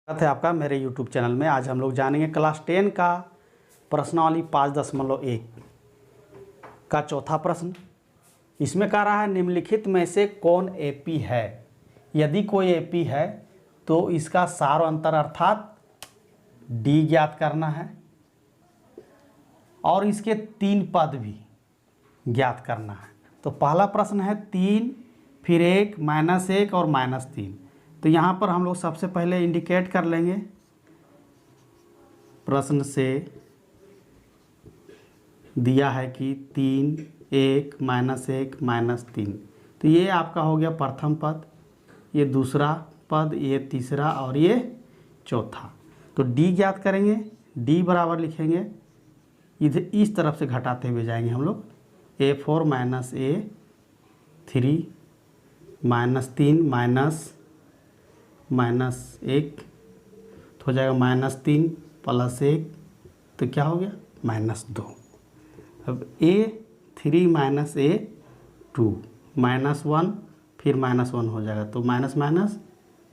स्वागत है आपका मेरे YouTube चैनल में। आज हम लोग जानेंगे क्लास 10 का प्रश्नावली 5.1 का चौथा प्रश्न। इसमें कह रहा है निम्नलिखित में से कौन एपी है। यदि कोई एपी है तो इसका सार अंतर अर्थात डी ज्ञात करना है और इसके 3 पद भी ज्ञात करना है। तो पहला प्रश्न है 3 फिर 1 -1 और -3। तो यहाँ पर हम लोग सबसे पहले इंडिकेट कर लेंगे प्रश्न से दिया है कि 3 1 -1 -3। तो ये आपका हो गया प्रथम पद, ये दूसरा पद, ये तीसरा और ये चौथा। तो डी ज्ञात करेंगे। डी बराबर लिखेंगे, इधर इस तरफ से घटाते हुए जाएंगे हम लोग। A4 - A3 -3 -1 तो हो जाएगा -3 + 1 तो क्या हो गया -2। अब A3 - A2 -1 फिर -1 हो जाएगा तो माइनस माइनस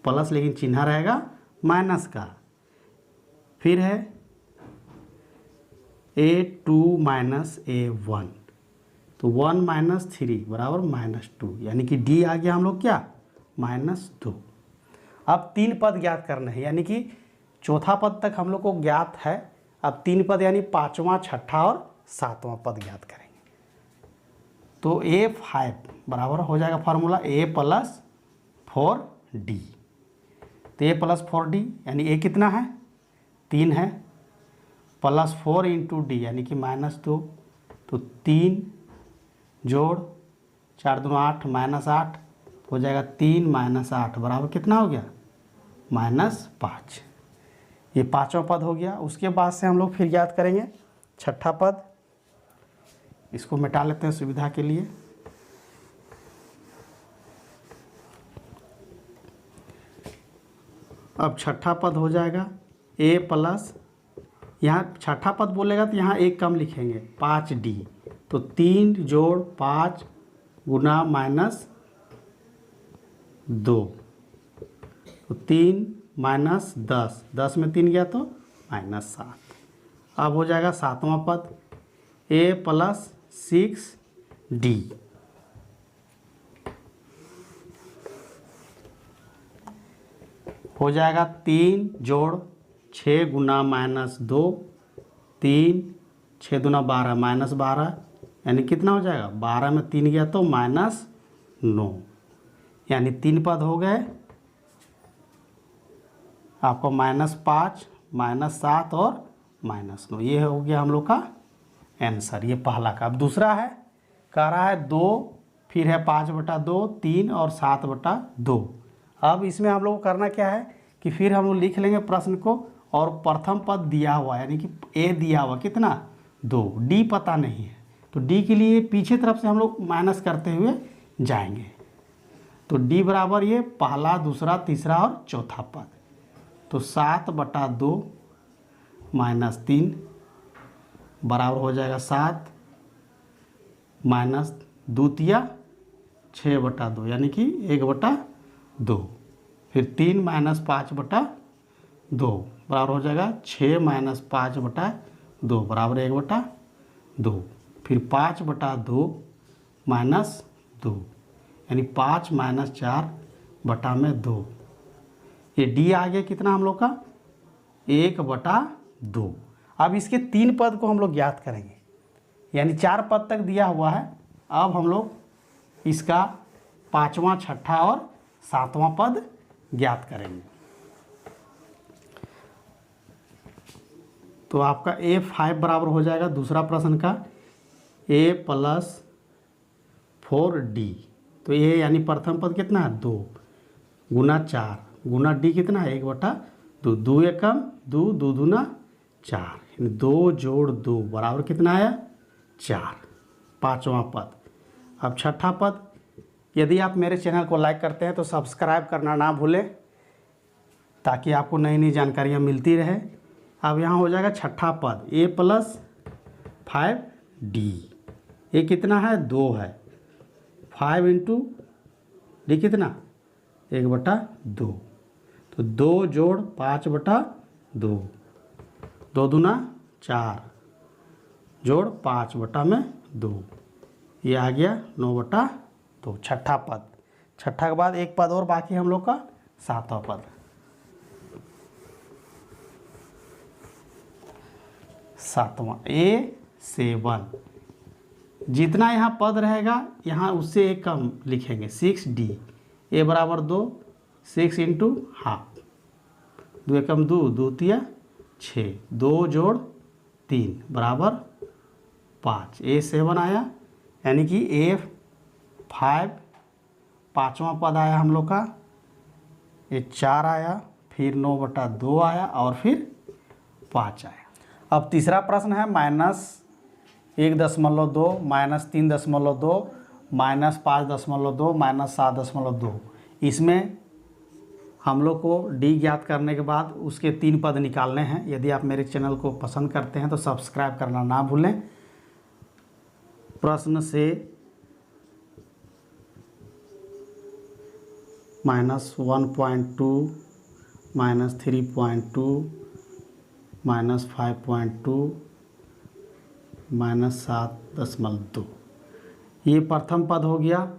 प्लस, लेकिन चिन्ह रहेगा माइनस का। फिर है A2 - A1 तो 1 - 3 बराबर -2, यानी कि डी आ गया हम लोग क्या -2। अब 3 पद ज्ञात करना है, यानी कि चौथा पद तक हम लोग को ज्ञात है। अब 3 पद यानी 5वां 6ठा और 7वां पद ज्ञात करेंगे। तो A5 बराबर हो जाएगा फार्मूला A + 4D। तो A + 4D यानी A कितना है 3 है, +4 × D यानी कि -2। तो 3 जोड़ 4 दूनी 8 -8 हो जाएगा 3 - 8 बराबर कितना हो गया -5। ये 5वां पद हो गया। उसके बाद से हम लोग फिर याद करेंगे 6ठा पद। इसको मिटा लेते हैं सुविधा के लिए। अब 6ठा पद हो जाएगा A +, यहाँ 6ठा पद बोलेगा तो यहाँ एक कम लिखेंगे 5D। तो 3 जोड़ 5 गुना -2 तो 3 - 10, 10 में 3 गया तो -7। अब हो जाएगा 7वां पद A + 6D। हो जाएगा 3 जोड़ 6 गुना -2 3 6 दूना 12 -12 यानी कितना हो जाएगा 12 में 3 गया तो -9, यानी 3 पद हो गए आपको -5 -7 और -9। ये हो गया हम लोग का आंसर, ये पहला का। अब दूसरा है कह रहा है 2 फिर है 5/2 3 और 7/2। अब इसमें हम लोग को करना क्या है कि फिर हम लोग लिख लेंगे प्रश्न को और प्रथम पद दिया हुआ यानी कि A दिया हुआ कितना 2, D पता नहीं है तो D के लिए पीछे तरफ से हम लोग माइनस करते हुए जाएंगे। तो D बराबर ये पहला दूसरा तीसरा और चौथा पद। तो 7/2 -3 बराबर हो जाएगा 7 -2 6/2 यानी कि 1/2। फिर 3 - 5/2 बराबर हो जाएगा 6 - 5/2 बराबर 1/2। फिर 5/2 -2 यानी 5 - 4/2। ये डी आ गया कितना हम लोग का 1/2। अब इसके 3 पद को हम लोग ज्ञात करेंगे, यानी 4 पद तक दिया हुआ है। अब हम लोग इसका 5वां 6ठा और 7वां पद ज्ञात करेंगे। तो आपका A5 बराबर हो जाएगा दूसरा प्रश्न का A + 4D। तो ये यानी प्रथम पद कितना है 2 गुना 4 गुना D कितना है 1/2। 2 एकम 2 2 दूना 4 2 जोड़ 2 बराबर कितना आया 4, 5वां पद। अब 6ठा पद, यदि आप मेरे चैनल को लाइक करते हैं तो सब्सक्राइब करना ना भूलें ताकि आपको नई नई जानकारियाँ मिलती रहे। अब यहाँ हो जाएगा 6ठा पद A + 5D। ये कितना है 2 है, 5 × D कितना 1/2। तो 2 जोड़ 5/2, 2 दूना 4 जोड़ 5/2, ये आ गया 9/2। छठा पद, छठा के बाद एक पद और बाकी हम लोग का 7वां पद। 7वां A7, जितना यहाँ पद रहेगा यहाँ उससे एक कम लिखेंगे 6D। A बराबर 2, 6 इंटू हाफ, 2 एकम 2, 2 तिया 6, 2 जोड़ 3 बराबर 5। A7 आया, यानी कि A5 5वां पद आया हम लोग का। A4 आया, फिर 9/2 आया और फिर 5 आया। अब तीसरा प्रश्न है -1.2, -3.2, -5.2, -7.2। इसमें हम लोग को D ज्ञात करने के बाद उसके 3 पद निकालने हैं। यदि आप मेरे चैनल को पसंद करते हैं तो सब्सक्राइब करना ना भूलें। प्रश्न से -1.2, -3.2, -5.2, -7.2, ये प्रथम पद हो गया।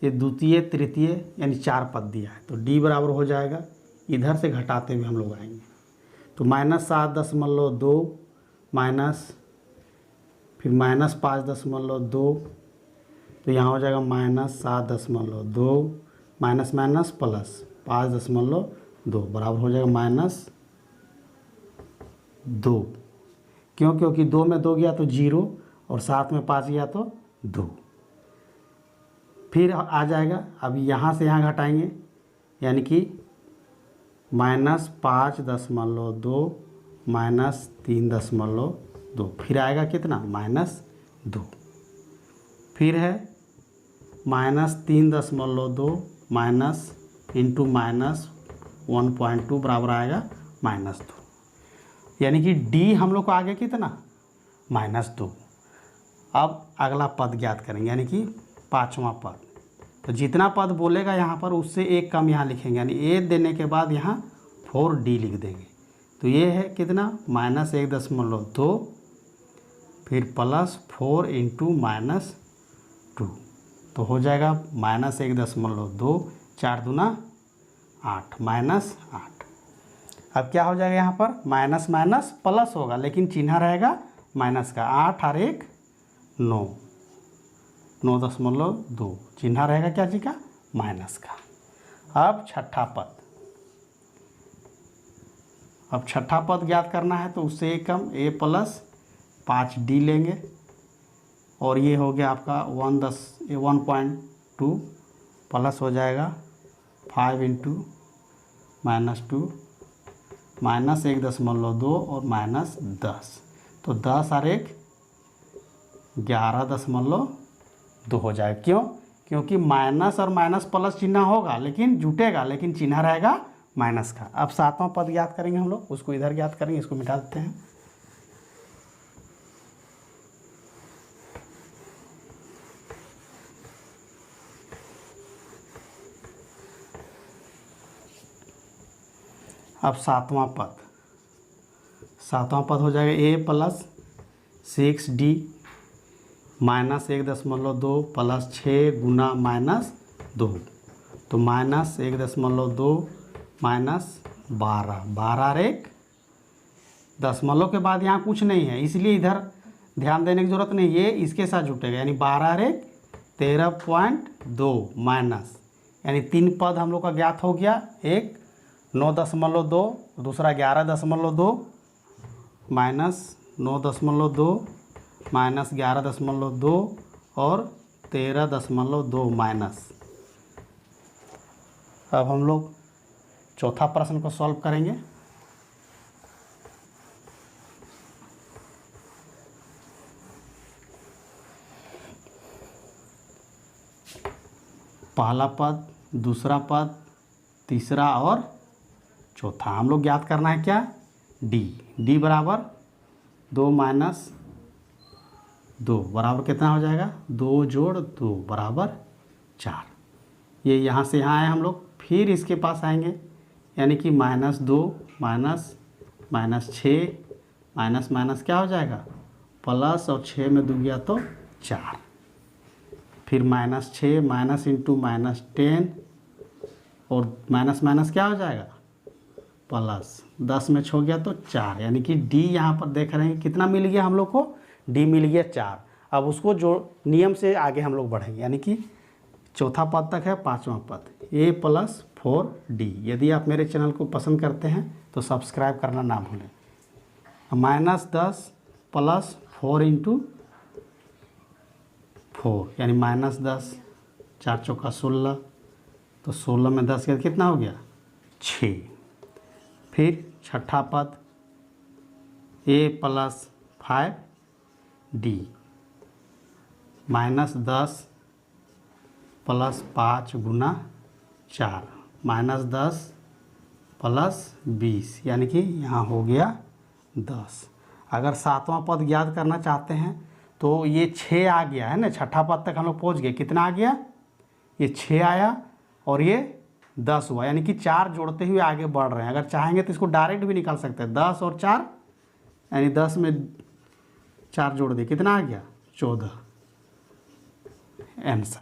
ये द्वितीय तृतीय यानी 4 पद दिया है, तो D बराबर हो जाएगा, इधर से घटाते हुए हम लोग आएंगे। तो -7.2 माइनस, फिर -5.2, तो यहाँ हो जाएगा -7.2, माइनस माइनस प्लस 5.2 बराबर हो जाएगा -2। क्यों? क्योंकि 2 में 2 गया तो 0 और 7 में 5 गया तो 2। फिर आ जाएगा, अब यहाँ से यहाँ घटाएंगे, यानी कि -5.2 -3.2, फिर आएगा कितना -2। फिर है -3.2 माइनस इंटू -1.2 बराबर आएगा -2, यानी कि D हम लोग को आगे कितना -2। अब अगला पद ज्ञात करेंगे, यानी कि 5वां पद। तो जितना पद बोलेगा यहाँ पर उससे एक कम यहाँ लिखेंगे, यानी A देने के बाद यहाँ 4D लिख देंगे। तो ये है कितना -1.2, फिर +4 इंटू -2, तो हो जाएगा -1.2, 4 दूना 8, -8। अब क्या हो जाएगा यहाँ पर माइनस माइनस प्लस होगा, लेकिन चिन्ह रहेगा माइनस का। 8 और 1 9, 9.2, चिन्ह रहेगा क्या जी का माइनस का। अब छठा पद, अब छठा पद ज्ञात करना है तो उससे एक कम A + 5D लेंगे, और ये हो गया आपका 1.2 प्लस हो जाएगा 5 इंटू -2 -1.2 और -10, तो 10 और 1 11.2 हो जाएगा। क्यों? क्योंकि माइनस और माइनस प्लस चिन्ह होगा लेकिन जुटेगा, लेकिन चिन्ह रहेगा माइनस का। अब 7वां पद ज्ञात करेंगे हम लोग, उसको इधर ज्ञात करेंगे, इसको मिटा देते हैं। अब 7वां पद, 7वां पद हो जाएगा A + 6D -1.2 + 6 गुना -2, तो -1.2 -12, 12 और 1 दशमलव के बाद यहाँ कुछ नहीं है, इसलिए इधर ध्यान देने की ज़रूरत नहीं, ये इसके साथ जुटेगा, यानी 12 और 1 13.2 माइनस, यानी 3 पद हम लोग का ज्ञात हो गया। एक 9.2, दूसरा 11.2 -9.2 -11.2 और 13.2 माइनस। अब हम लोग चौथा प्रश्न को सॉल्व करेंगे। पहला पद, दूसरा पद, तीसरा और चौथा हम लोग ज्ञात करना है क्या D बराबर 2 - 2 बराबर कितना हो जाएगा 2 जोड़ 2 बराबर 4। ये यहाँ से यहाँ आए हम लोग, फिर इसके पास आएंगे, यानी कि -2 माइनस -6 माइनस माइनस क्या हो जाएगा प्लस, और 6 में 2 गया तो 4, फिर -6 माइनस इंटू -10 और माइनस माइनस क्या हो जाएगा प्लस, 10 में 6 गया तो 4, यानी कि डी यहाँ पर देख रहे हैं कितना मिल गया हम लोग को, डी मिल गया 4। अब उसको जो नियम से आगे हम लोग बढ़ेंगे, यानी कि चौथा पद तक है, पांचवा पद a + 4d। यदि आप मेरे चैनल को पसंद करते हैं तो सब्सक्राइब करना ना भूलें। -10 + 4 × 4 यानी -10, 4 चौका 16, तो 16 में 10 कितना हो गया 6। फिर छठा पद a + 5d -10 + 5 × 4 -10 + 20 यानी कि यहाँ हो गया 10। अगर सातवां पद ज्ञात करना चाहते हैं तो ये 6 आ गया है ना, छठा पद तक हम लोग पहुँच गए, कितना आ गया ये 6 आया और ये 10 हुआ, यानी कि 4 जोड़ते हुए आगे बढ़ रहे हैं। अगर चाहेंगे तो इसको डायरेक्ट भी निकाल सकते हैं, 10 और 4 यानी 10 में 4 जोड़ दे कितना आ गया 14 आंसर।